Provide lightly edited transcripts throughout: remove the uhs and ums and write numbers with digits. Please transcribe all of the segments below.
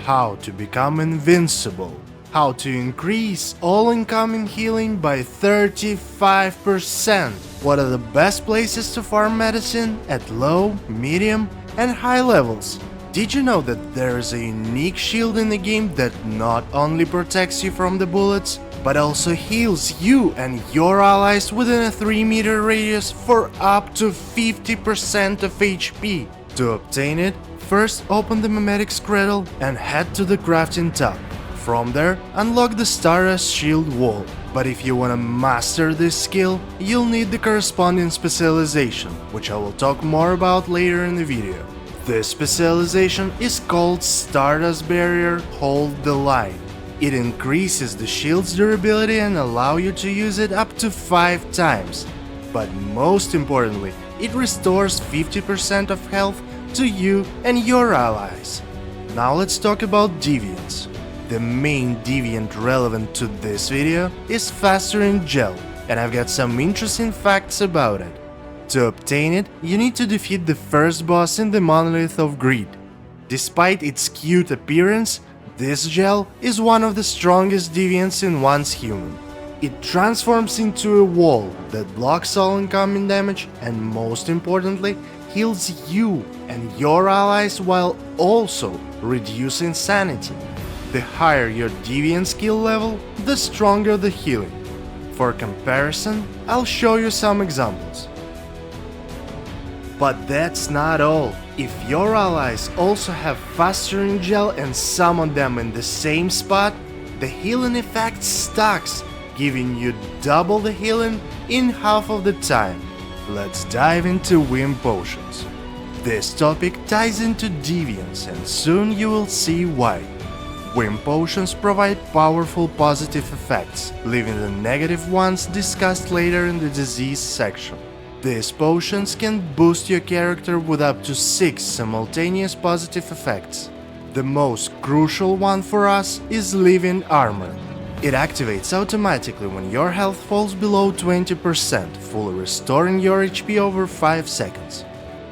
how to become invincible, how to increase all incoming healing by 35%, what are the best places to farm medicine at low, medium, and high levels. Did you know that there is a unique shield in the game that not only protects you from the bullets, but also heals you and your allies within a 3-meter radius for up to 50% of HP? To obtain it, first open the Memetic's Cradle and head to the crafting tab. From there, unlock the Stardust Shield wall. But if you wanna master this skill, you'll need the corresponding specialization, which I will talk more about later in the video. This specialization is called Stardust Barrier Hold the Line. It increases the shield's durability and allows you to use it up to 5 times. But most importantly, it restores 50% of health to you and your allies. Now let's talk about Diviants. The main deviant relevant to this video is Fastering Gel, and I've got some interesting facts about it. To obtain it, you need to defeat the first boss in the Monolith of Greed. Despite its cute appearance, this gel is one of the strongest deviants in one's human. It transforms into a wall that blocks all incoming damage and, most importantly, heals you and your allies while also reducing sanity. The higher your deviant skill level, the stronger the healing. For comparison, I'll show you some examples. But that's not all. If your allies also have Fastering Gel and summon them in the same spot, the healing effect stacks, giving you double the healing in half of the time. Let's dive into Whim Potions. This topic ties into Diviants, and soon you will see why. Whim Potions provide powerful positive effects, leaving the negative ones discussed later in the disease section. These potions can boost your character with up to 6 simultaneous positive effects. The most crucial one for us is Living Armor. It activates automatically when your health falls below 20%, fully restoring your HP over 5 seconds.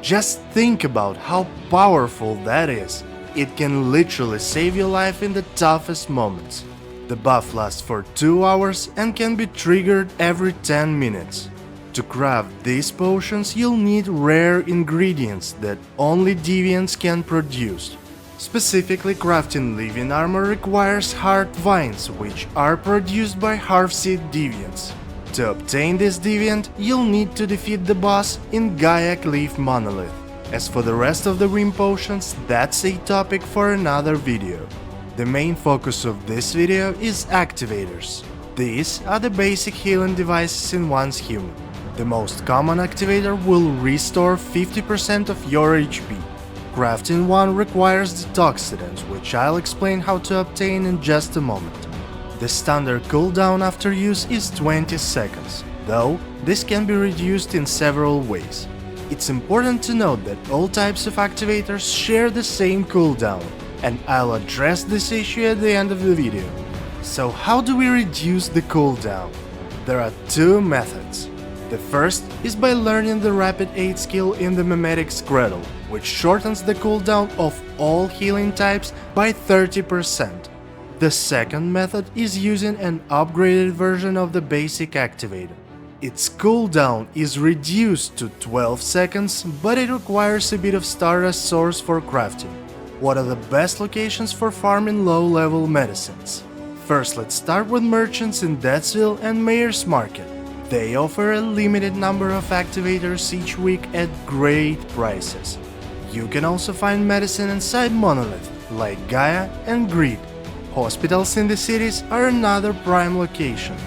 Just think about how powerful that is. It can literally save your life in the toughest moments. The buff lasts for 2 hours and can be triggered every 10 minutes. To craft these potions, you'll need rare ingredients that only Diviants can produce. Specifically, crafting Living Armor requires Heart Vines, which are produced by Half-Seed Diviants. To obtain this Deviant, you'll need to defeat the boss in Gaia Cliff Monolith. As for the rest of the Whim Potions, that's a topic for another video. The main focus of this video is Activators. These are the basic healing devices in one's human. The most common activator will restore 50% of your HP. Crafting one requires Detoxidants, which I'll explain how to obtain in just a moment. The standard cooldown after use is 20 seconds, though this can be reduced in several ways. It's important to note that all types of activators share the same cooldown, and I'll address this issue at the end of the video. So how do we reduce the cooldown? There are 2 methods. The first is by learning the Rapid Aid skill in the Memetic's Cradle, which shortens the cooldown of all healing types by 30%. The second method is using an upgraded version of the basic activator. Its cooldown is reduced to 12 seconds, but it requires a bit of Stardust Source for crafting. What are the best locations for farming low-level medicines? First, let's start with merchants in Deathsville and Mayor's Market. They offer a limited number of activators each week at great prices. You can also find medicine inside Monolith, like Gaia and Greed. Hospitals in the cities are another prime location,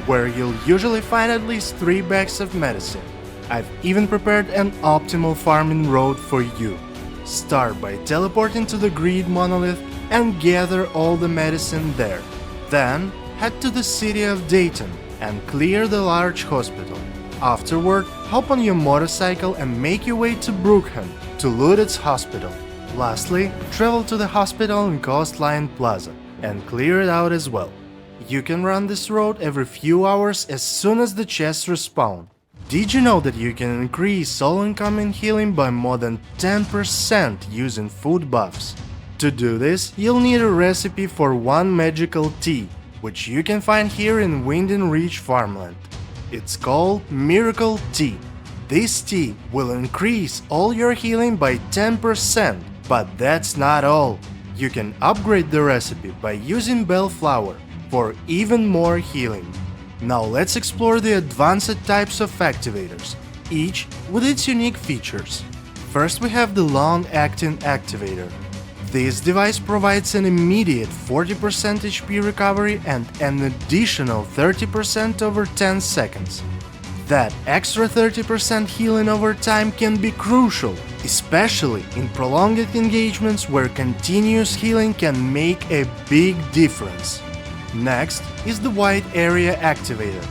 where you'll usually find at least 3 bags of medicine. I've even prepared an optimal farming road for you. Start by teleporting to the Greed Monolith and gather all the medicine there. Then, head to the city of Dayton and clear the large hospital. Afterward, hop on your motorcycle and make your way to Brookham to loot its hospital. Lastly, travel to the hospital in Coastline Plaza and clear it out as well. You can run this road every few hours as soon as the chests respawn. Did you know that you can increase all incoming healing by more than 10% using food buffs? To do this, you'll need a recipe for one magical tea, which you can find here in Wind and Reach farmland. It's called Miracle Tea. This tea will increase all your healing by 10%, but that's not all. You can upgrade the recipe by using bellflower for even more healing. Now let's explore the advanced types of activators, each with its unique features. First we have the long-acting activator. This device provides an immediate 40% HP recovery and an additional 30% over 10 seconds. That extra 30% healing over time can be crucial, especially in prolonged engagements where continuous healing can make a big difference. Next is the Wide Area Activator.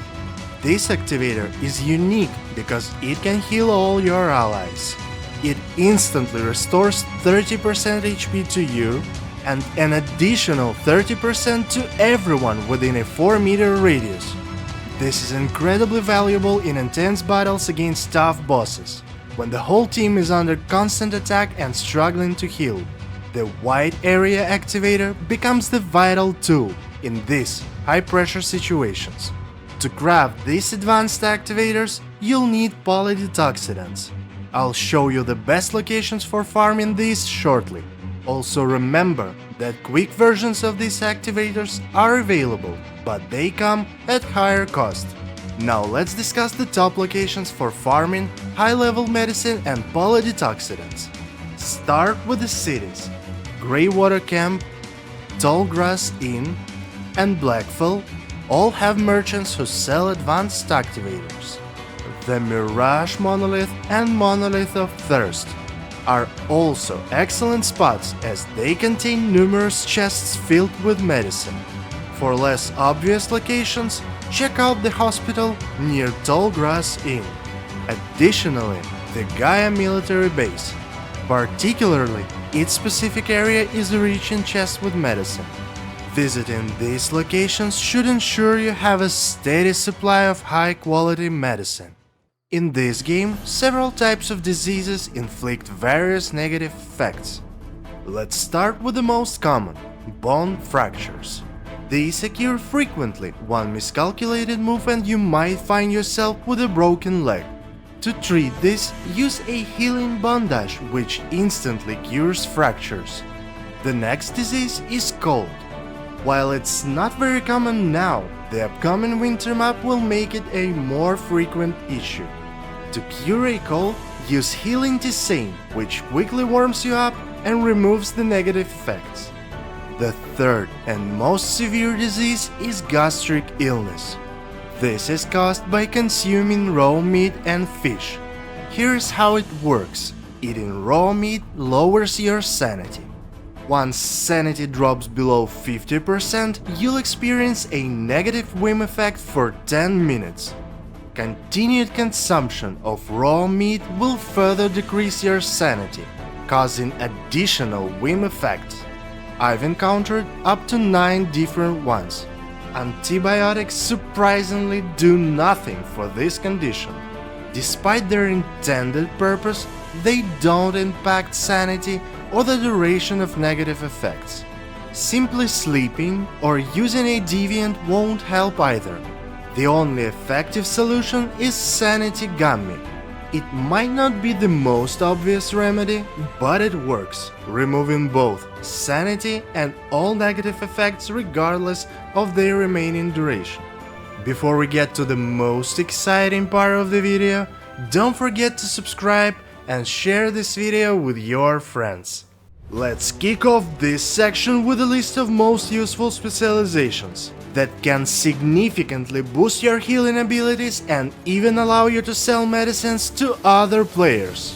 This activator is unique because it can heal all your allies. It instantly restores 30% HP to you and an additional 30% to everyone within a 4-meter radius. This is incredibly valuable in intense battles against tough bosses, when the whole team is under constant attack and struggling to heal. The Wide Area Activator becomes the vital tool in these high-pressure situations. To craft these advanced activators, you'll need polydetoxidants. I'll show you the best locations for farming these shortly. Also remember that quick versions of these activators are available, but they come at higher cost. Now let's discuss the top locations for farming high-level medicine and polydetoxidants. Start with the cities: Greywater Camp, Tallgrass Inn, and Blackfell all have merchants who sell advanced activators. The Mirage Monolith and Monolith of Thirst are also excellent spots as they contain numerous chests filled with medicine. For less obvious locations, check out the hospital near Tallgrass Inn. Additionally, the Gaia military base. Particularly, its specific area is rich in chests with medicine. Visiting these locations should ensure you have a steady supply of high-quality medicine. In this game, several types of diseases inflict various negative effects. Let's start with the most common: bone fractures. These occur frequently. One miscalculated move and you might find yourself with a broken leg. To treat this, use a healing bandage which instantly cures fractures. The next disease is cold. While it's not very common now, the upcoming winter map will make it a more frequent issue. To cure a cold, use Healing Tisane, which quickly warms you up and removes the negative effects. The third and most severe disease is gastric illness. This is caused by consuming raw meat and fish. Here's how it works: eating raw meat lowers your sanity. Once sanity drops below 50%, you'll experience a negative whim effect for 10 minutes. Continued consumption of raw meat will further decrease your sanity, causing additional whim effects. I've encountered up to 9 different ones. Antibiotics surprisingly do nothing for this condition. Despite their intended purpose, they don't impact sanity or the duration of negative effects. Simply sleeping or using a deviant won't help either. The only effective solution is Sanity Gummy. It might not be the most obvious remedy, but it works, removing both sanity and all negative effects regardless of their remaining duration. Before we get to the most exciting part of the video, don't forget to subscribe and share this video with your friends. Let's kick off this section with a list of most useful specializations that can significantly boost your healing abilities and even allow you to sell medicines to other players.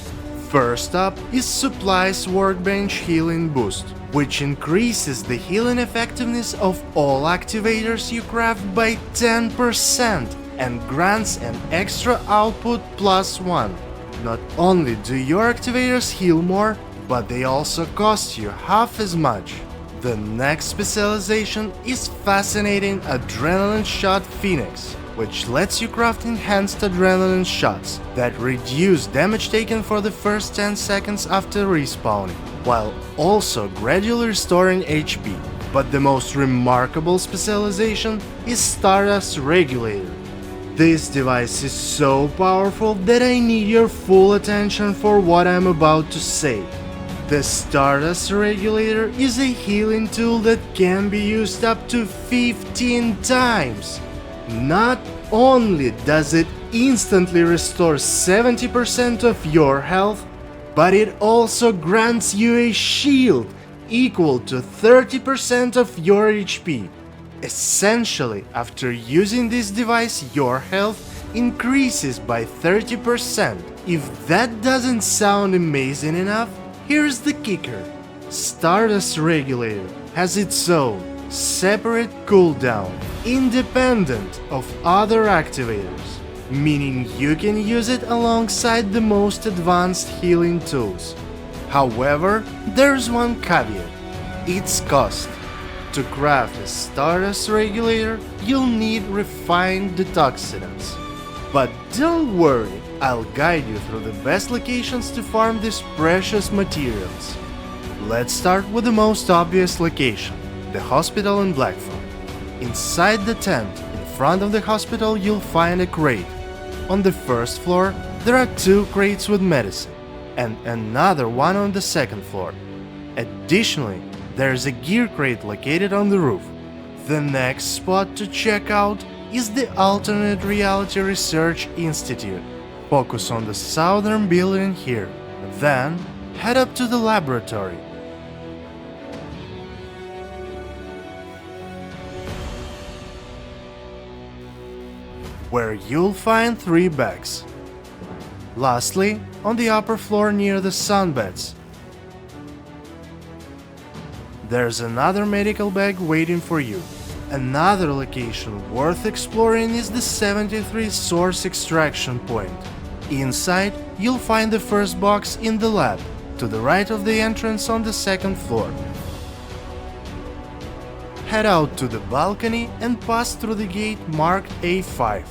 First up is Supplies Workbench Healing Boost, which increases the healing effectiveness of all activators you craft by 10% and grants an extra output +1. Not only do your activators heal more, but they also cost you half as much. The next specialization is Fascinating Adrenaline Shot Phoenix, which lets you craft enhanced adrenaline shots that reduce damage taken for the first 10 seconds after respawning. while also gradually restoring HP. But the most remarkable specialization is Stardust Regulator. This device is so powerful that I need your full attention for what I'm about to say. The Stardust Regulator is a healing tool that can be used up to 15 times. Not only does it instantly restore 70% of your health, but it also grants you a shield equal to 30% of your HP. Essentially, after using this device, your health increases by 30%. If that doesn't sound amazing enough, here's the kicker. Stardust Regulator has its own separate cooldown, independent of other activators, meaning you can use it alongside the most advanced healing tools. However, there's one caveat: its cost. To craft a Stardust Regulator, you'll need refined detoxidants. But don't worry, I'll guide you through the best locations to farm these precious materials. Let's start with the most obvious location, the hospital in Blackthorn. Inside the tent, in front of the hospital, you'll find a crate. On the first floor, there are 2 crates with medicine, and another one on the second floor. Additionally, there's a gear crate located on the roof. The next spot to check out is the Alternate Reality Research Institute. Focus on the southern building here, then head up to the laboratory. Where you'll find 3 bags. Lastly, on the upper floor near the sunbeds, there's another medical bag waiting for you. Another location worth exploring is the 73 Source Extraction Point. Inside, you'll find the first box in the lab, to the right of the entrance on the second floor. Head out to the balcony and pass through the gate marked A5.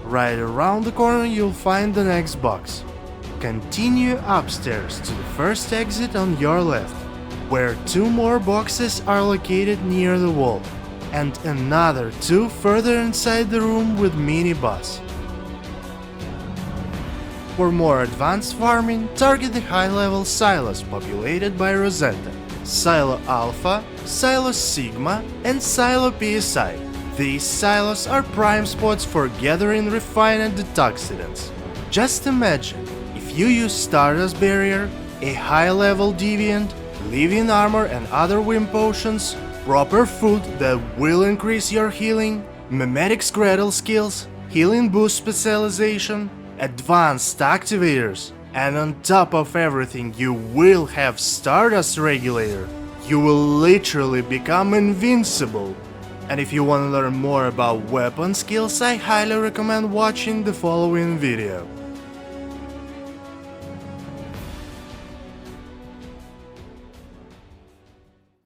Right around the corner you'll find the next box. Continue upstairs to the first exit on your left, where 2 more boxes are located near the wall, and another 2 further inside the room with mini-boss. For more advanced farming, target the high-level silos populated by Rosetta, Silo Alpha, Silo Sigma, and Silo PSI. These silos are prime spots for gathering refined detoxidants. Just imagine, if you use Stardust Barrier, a high-level Deviant, living armor and other Whim Potions, proper food that will increase your healing, mimetic Scradle skills, healing boost specialization, advanced activators, and on top of everything you will have Stardust Regulator, you will literally become invincible. And if you want to learn more about weapon skills, I highly recommend watching the following video.